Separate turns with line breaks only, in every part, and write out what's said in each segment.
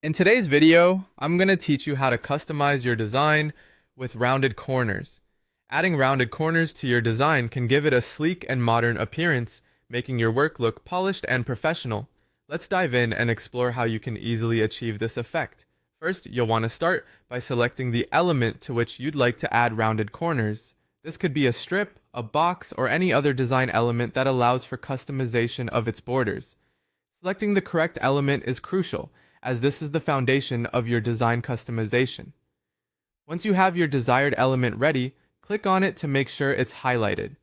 In today's video, I'm going to teach you how to customize your design with rounded corners. Adding rounded corners to your design can give it a sleek and modern appearance, making your work look polished and professional. Let's dive in and explore how you can easily achieve this effect. First, you'll want to start by selecting the element to which you'd like to add rounded corners. This could be a strip, a box, or any other design element that allows for customization of its borders. Selecting the correct element is crucial, as this is the foundation of your design customization. Once you have your desired element ready, click on it to make sure it's highlighted.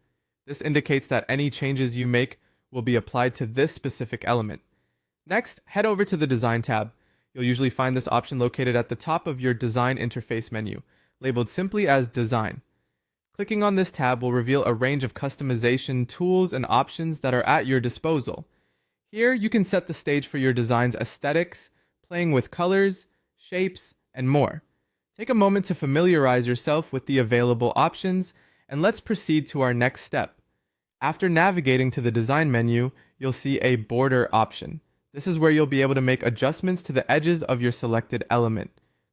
This indicates that any changes you make will be applied to this specific element. Next, head over to the Design tab. You'll usually find this option located at the top of your Design interface menu, labeled simply as Design. Clicking on this tab will reveal a range of customization tools and options that are at your disposal. Here, you can set the stage for your design's aesthetics, playing with colors, shapes, and more. Take a moment to familiarize yourself with the available options, and let's proceed to our next step. After navigating to the design menu, you'll see a border option. This is where you'll be able to make adjustments to the edges of your selected element.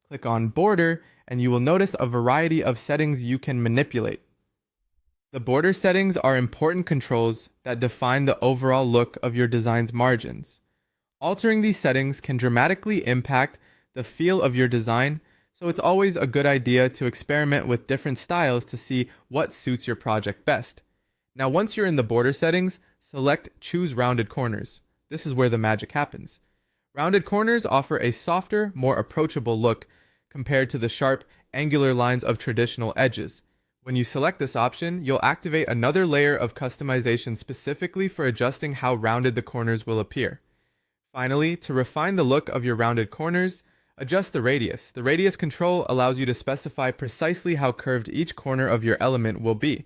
Click on border, and you will notice a variety of settings you can manipulate. The border settings are important controls that define the overall look of your design's margins. Altering these settings can dramatically impact the feel of your design, so it's always a good idea to experiment with different styles to see what suits your project best. Now, once you're in the border settings, select Choose Rounded Corners. This is where the magic happens. Rounded corners offer a softer, more approachable look compared to the sharp, angular lines of traditional edges. When you select this option, you'll activate another layer of customization specifically for adjusting how rounded the corners will appear. Finally, to refine the look of your rounded corners, adjust the radius. The radius control allows you to specify precisely how curved each corner of your element will be.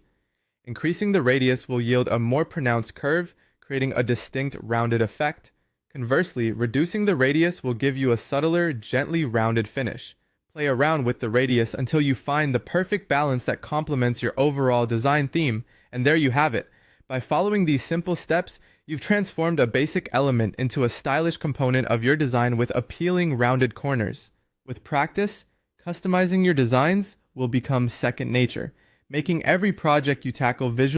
Increasing the radius will yield a more pronounced curve, creating a distinct rounded effect. Conversely, reducing the radius will give you a subtler, gently rounded finish. Play around with the radius until you find the perfect balance that complements your overall design theme, and there you have it. By following these simple steps, you've transformed a basic element into a stylish component of your design with appealing rounded corners. With practice, customizing your designs will become second nature, making every project you tackle visually